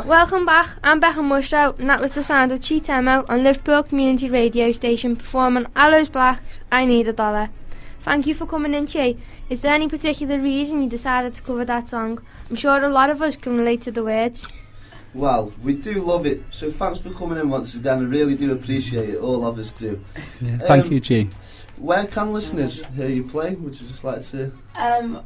Welcome back, I'm Becca Mushrow, and that was the sound of Cheat Emo on Liverpool Community Radio Station performing Aloes Black's I Need a Dollar. Thank you for coming in, Chi. Is there any particular reason you decided to cover that song? I'm sure a lot of us can relate to the words. Well, we do love it, so thanks for coming in once again. I really do appreciate it, all of us do. Yeah, thank you, Chi. Where can listeners hear you play? Would you just like to...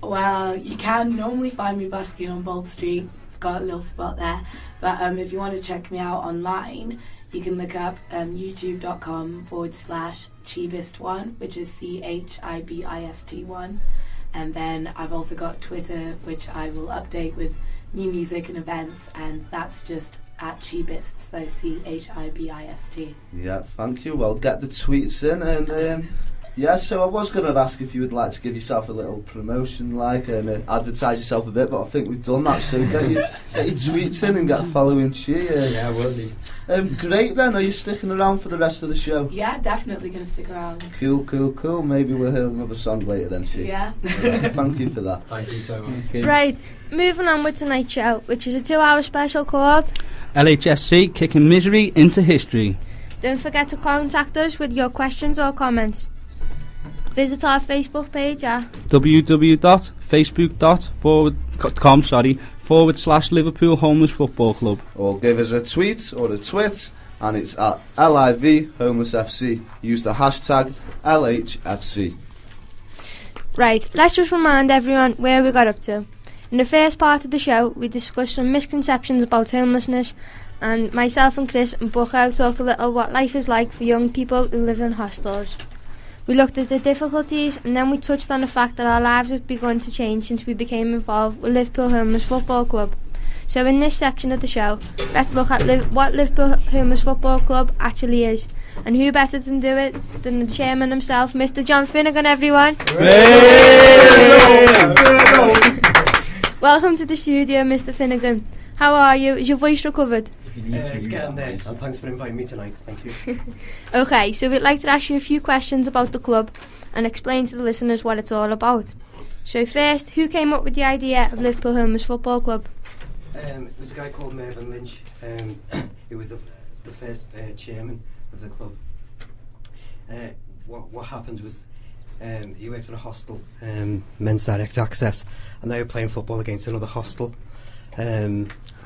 Well, you can normally find me busking on Bold Street. It's got a little spot there. But if you want to check me out online, you can look up youtube.com/Chibist1, which is CHIBIST1. And then I've also got Twitter, which I will update with new music and events, and that's just at Chibist, so CHIBIST. Yeah, thank you. Well, get the tweets in, and yeah, so I was going to ask if you would like to give yourself a little promotion, and advertise yourself a bit, but I think we've done that, so get your tweets in and get following Chi. Yeah, I will do. Great then, are you sticking around for the rest of the show? Yeah, definitely going to stick around. Cool. Maybe we'll hear another song later then, Chi. Yeah. Thank you for that. Thank you so much. Right, moving on with tonight's show, which is a 2-hour special called LHFC Kicking Misery into History. Don't forget to contact us with your questions or comments. Visit our Facebook page at www.facebook.com/Liverpool Homeless Football Club. Or give us a tweet or a twit, and it's at LIV Homeless FC. Use the hashtag LHFC. Right, let's just remind everyone where we got up to. In the first part of the show, we discussed some misconceptions about homelessness, and myself and Chris and Bucko talked a little what life is like for young people who live in hostels. We looked at the difficulties, and then we touched on the fact that our lives have begun to change since we became involved with Liverpool Homeless Football Club. So in this section of the show, let's look at what Liverpool Homeless Football Club actually is. And who better to do it than the chairman himself, Mr. John Finnegan, everyone. Welcome to the studio, Mr. Finnegan. How are you? Is your voice recovered? It's getting there, and thanks for inviting me tonight. Thank you. Okay, so we'd like to ask you a few questions about the club and explain to the listeners what it's all about. So first, who came up with the idea of Liverpool Homeless Football Club? It was a guy called Mervyn Lynch. He was the first chairman of the club. What happened was he worked for a hostel, Men's Direct Access, and they were playing football against another hostel.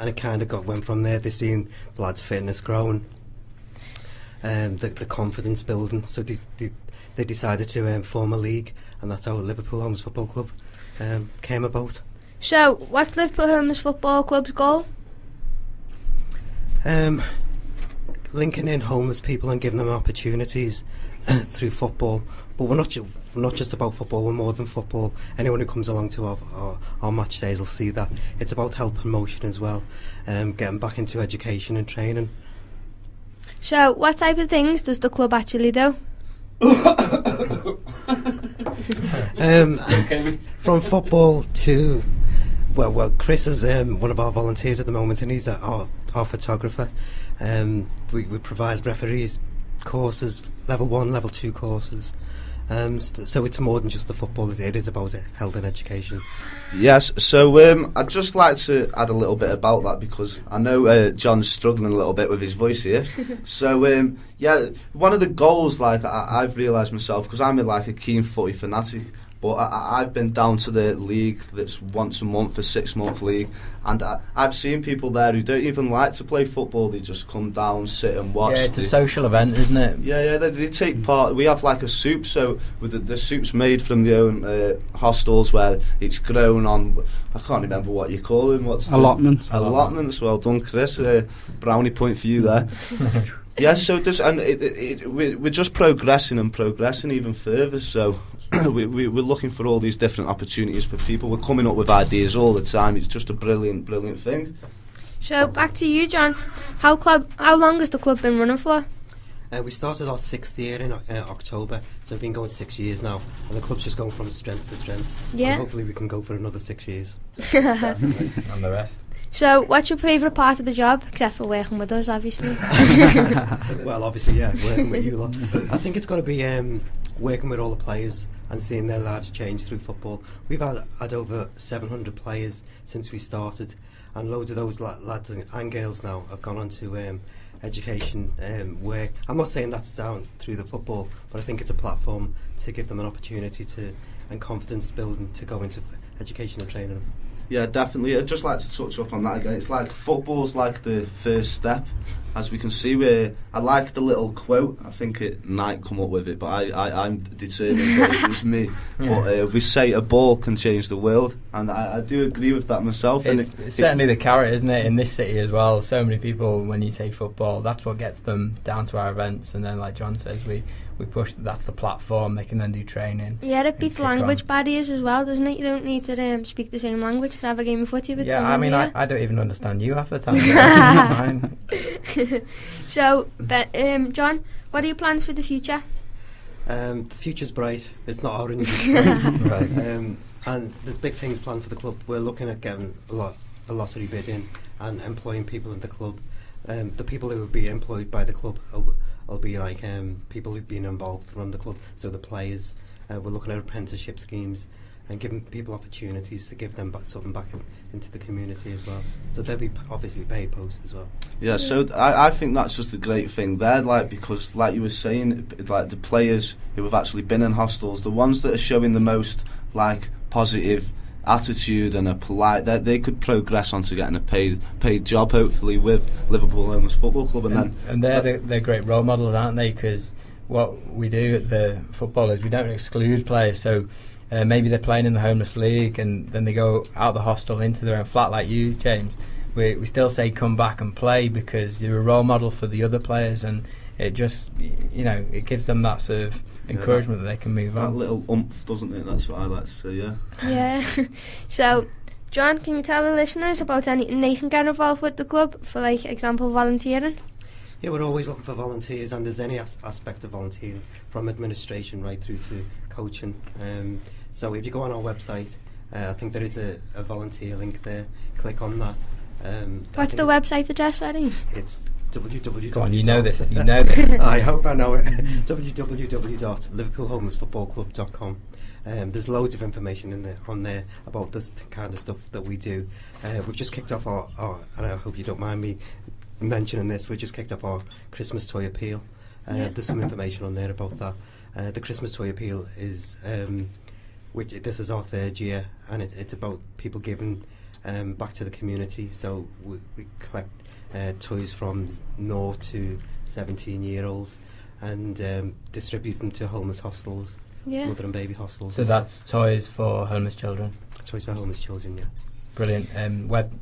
And it kind of went from there. They seen the lads' fitness growing, the confidence building. So they decided to form a league, and that's how Liverpool Homeless Football Club came about. So, what's Liverpool Homeless Football Club's goal? Linking in homeless people and giving them opportunities through football. But we're not just about football, we're more than football. Anyone who comes along to our match days will see that. It's about health promotion as well, getting back into education and training. So, what type of things does the club actually do? From football to... Well, Chris is one of our volunteers at the moment, and he's our photographer. We provide referees courses, level 1, level 2 courses. So it's more than just the football, it is about health and education. Yes, so I'd just like to add a little bit about that, because I know John's struggling a little bit with his voice here. So yeah, one of the goals, I've realised myself, because I'm a keen footy fanatic, but I've been down to the league that's once a month, a 6-month league, and I've seen people there who don't even like to play football. They just come down, sit and watch. Yeah, it's a social event, isn't it? Yeah, they take part. We have a soup, so with the soup's made from the own hostels, where it's grown on, I can't remember what you call them. What's allotments? Allotments. Well done, Chris. Brownie point for you there. Yeah, so we're just progressing even further. So we're looking for all these different opportunities for people. We're coming up with ideas all the time. It's just a brilliant thing. So back to you, John. How long has the club been running for? We started our 6th year in October, so we've been going 6 years now, and the club's just going from strength to strength. Yeah. And hopefully we can go for another 6 years. Definitely. And the rest. So, what's your favourite part of the job, except for working with us, obviously? Well, obviously, yeah, working with you lot. I think it's going to be working with all the players and seeing their lives change through football. We've had over 700 players since we started, and loads of those lads and girls now have gone on to education work. I'm not saying that's down through the football, but I think it's a platform to give them an opportunity to and confidence building to go into education and training. Yeah, definitely. I'd just like to touch up on that again. It's like football's like the first step. As we can see, I like the little quote. I think Nike come up with it, but I'm determined that it was me. Yeah. But we say a ball can change the world, and I do agree with that myself. It's certainly the carrot, isn't it, in this city as well. So many people, when you say football, that's what gets them down to our events, and then like John says, we push, that's the platform, they can then do training. Yeah, it beats language barriers as well, doesn't it? You don't need to speak the same language to have a game of footy with someone. I mean, I don't even understand you half the time. So, John, what are your plans for the future? The future's bright. It's not orange, it's bright. Right. And there's big things planned for the club. We're looking at getting a lottery bid in and employing people in the club. The people who will be employed by the club will be like people who've been involved from the club, so the players. We're looking at apprenticeship schemes and giving people opportunities to give them something back into the community as well. So they'll be obviously paid post as well. Yeah, so I think that's just a great thing there, like, because like you were saying, like the players who have actually been in hostels, the ones that are showing the most like positive attitude and are polite, they could progress onto getting a paid job, hopefully, with Liverpool Homeless Football Club, and they're great role models, aren't they? Because what we do at the football is we don't exclude players. So maybe they're playing in the homeless league and then they go out the hostel into their own flat, like you, James. We still say come back and play because you're a role model for the other players, and it just, it gives them that sort of encouragement that they can move on. That little oomph, doesn't it? That's what I like to say, yeah. Yeah. So, John, can you tell the listeners about anything they can get involved with the club, for, like, example, volunteering? Yeah, we're always looking for volunteers, and there's any aspect of volunteering, from administration right through to coaching. So if you go on our website, I think there is a volunteer link there. Click on that. What's the website address, sorry? It's www. Go on, you know this. You know this. I hope I know it. www.liverpoolhomelessfootballclub.com. There's loads of information on there about this kind of stuff that we do. We've just kicked off our, and I hope you don't mind me mentioning this, we've just kicked off our Christmas toy appeal. There's some information on there about that. The Christmas toy appeal is, this is our third year, and it's about people giving back to the community. So we collect toys from 0 to 17-year-olds and distribute them to homeless hostels, mother and baby hostels. So that's toys for homeless children? Toys for homeless children, yeah. Brilliant.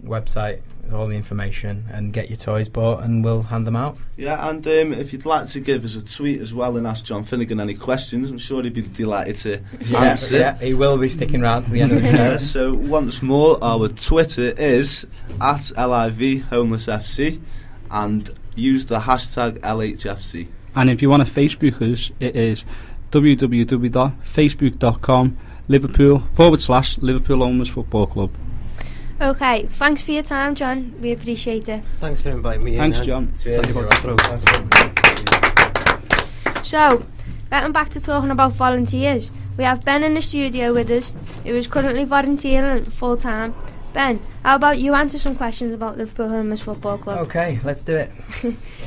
Website, all the information, and get your toys bought and we'll hand them out. Yeah, and if you'd like to give us a tweet as well and ask John Finnegan any questions, I'm sure he'd be delighted to answer. Yeah, he will be sticking around to the end of the show. So once more, our Twitter is @LIVHomelessFC and use the hashtag LHFC. And if you want to Facebook us, it is www.facebook.com/Liverpool Homeless Football Club. Okay, thanks for your time, John. We appreciate it. Thanks for inviting me in. Thanks, John. Sorry about the throat. So, getting back to talking about volunteers, we have Ben in the studio with us, who is currently volunteering full time. Ben, how about you answer some questions about Liverpool Homeless Football Club? Okay, let's do it.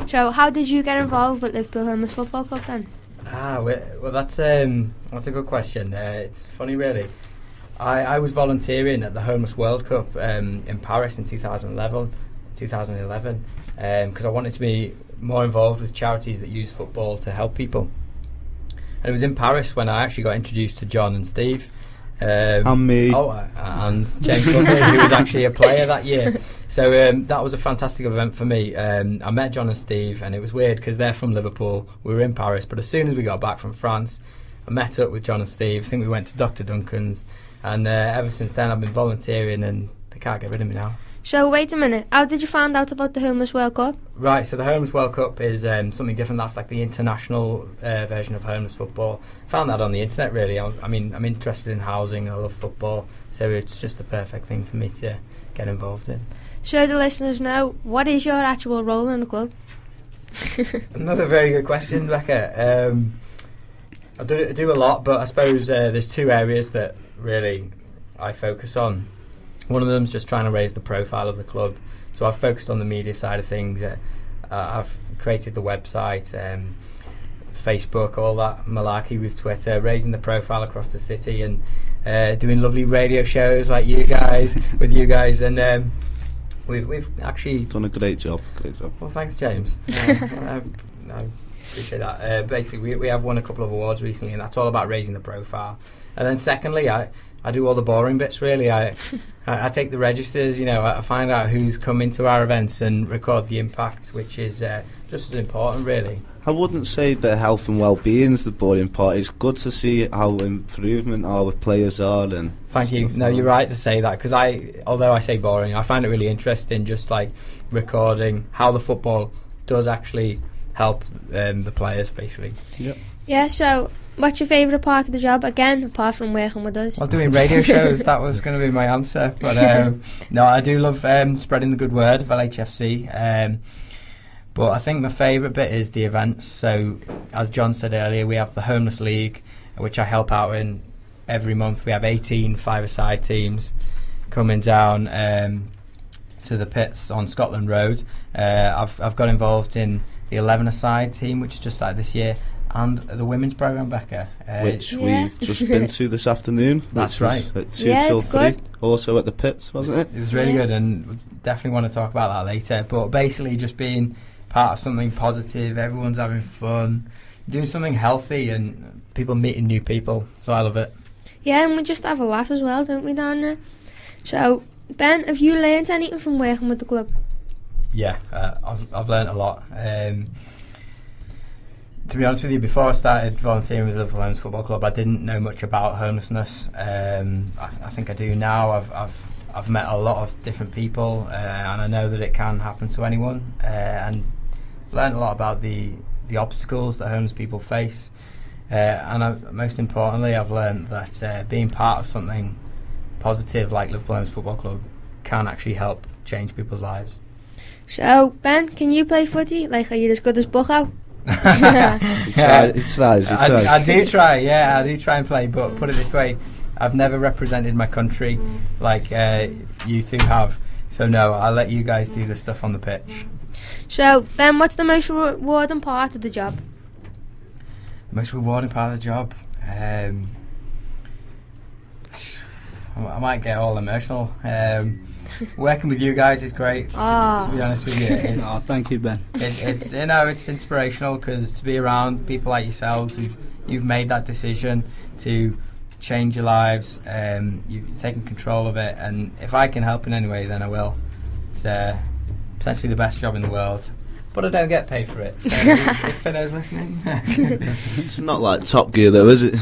So, how did you get involved with Liverpool Homeless Football Club then? Well, that's a good question. It's funny, really. I was volunteering at the Homeless World Cup in Paris in 2011, because I wanted to be more involved with charities that use football to help people. And it was in Paris when I actually got introduced to John and Steve. And me. And James Buckley, who was actually a player that year. So that was a fantastic event for me. I met John and Steve, and it was weird because they're from Liverpool. We were in Paris, but as soon as we got back from France, I met up with John and Steve. I think we went to Dr. Duncan's, and ever since then I've been volunteering, and they can't get rid of me now. So wait a minute, how did you find out about the Homeless World Cup? Right, so the Homeless World Cup is something different. That's like the international version of homeless football. Found that on the internet, really. I'm interested in housing and I love football, so it's just the perfect thing for me to get involved in. So the listeners know, what is your actual role in the club? Another very good question, Becca. I do a lot, but I suppose there's two areas that really I focus on. One of them is just trying to raise the profile of the club. So I've focused on the media side of things. I've created the website, Facebook, all that malarkey with Twitter, raising the profile across the city, and doing lovely radio shows like you guys, and we've actually done a great job. Well, thanks, James. I appreciate that. Basically, we have won a couple of awards recently, and that's all about raising the profile. And then secondly, I do all the boring bits, really. I take the registers, I find out who's come into our events and record the impact, which is just as important, really. I wouldn't say that health and well-being is the boring part. It's good to see how improvement our players are. And thank you. No, you're right to say that, because although I say boring, I find it really interesting, just like recording how the football does actually help the players, basically. Yep. Yeah, so what's your favourite part of the job, again, apart from working with us? Well, doing radio shows, that was going to be my answer. But no, I do love spreading the good word of LHFC. But I think my favourite bit is the events. So, as John said earlier, we have the Homeless League, which I help out in every month. We have 18 five-a-side teams coming down to the pits on Scotland Road. I've got involved in the 11-a-side team, which is just started this year, and the women's programme, Becca, which we've just been to this afternoon. That's right. At 2 till 3. Good. Also at the pits, wasn't it? It was really good, and we definitely want to talk about that later. But basically, just being part of something positive, everyone's having fun, doing something healthy, and people meeting new people. So I love it. Yeah, and we just have a laugh as well, don't we, down there? So, Ben, have you learned anything from working with the club? Yeah, I've learned a lot. To be honest with you, before I started volunteering with Liverpool Homeless Football Club, I didn't know much about homelessness. I think I do now. I've met a lot of different people, and I know that it can happen to anyone, and learned a lot about the obstacles that homeless people face. And most importantly, I've learned that being part of something positive like Liverpool Homeless Football Club can actually help change people's lives. So, Ben, can you play footy? Like, are you as good as Bucko? He tries. I do try, yeah, I do try and play, but put it this way, I've never represented my country like you two have. So no, I'll let you guys do the stuff on the pitch. So, Ben, what's the most rewarding part of the job? Most rewarding part of the job? I might get all emotional. Working with you guys is great. To be honest with you, thank you, Ben. It's it's inspirational, because to be around people like yourselves you've made that decision to change your lives, you've taken control of it, and if I can help in any way, then I will. It's potentially the best job in the world, but I don't get paid for it. So if Finnow's listening, it's not like Top Gear, though, is it?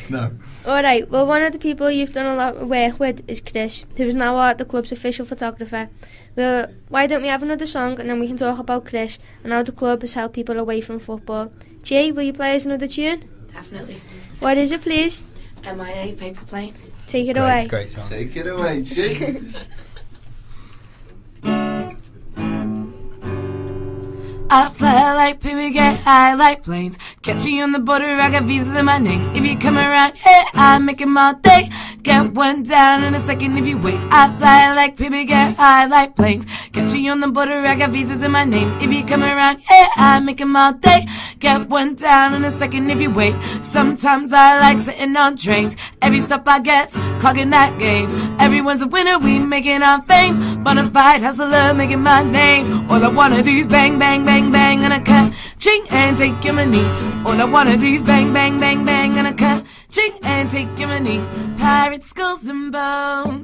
No. Alright, well, one of the people you've done a lot of work with is Chris, who is now the club's official photographer. Well, why don't we have another song, and then we can talk about Chris and how the club has helped people away from football. Jay, will you play us another tune? Definitely. What is it, please? MIA Paper Planes. Take it away. It's a great song. Take it away, Jay. I fly like paper, get high like planes. Catch you on the border, I got visas in my name. If you come around here, I make 'em all day. Get one down in a second if you wait. I fly like paper, get high like planes. Catch you on the border, I got visas in my name. If you come around here, I make 'em all day. Get one down in a second if you wait. Sometimes I like sitting on trains. Every stop I get, clogging that game. Everyone's a winner, we making our fame. Bonafide hustler, making my name. All I wanna do is bang, bang, bang, bang, and I cut, ching, and take your money. All I wanna do is bang, bang, bang, bang, and I cut, ching, and take your money. Pirates, skulls, and bones.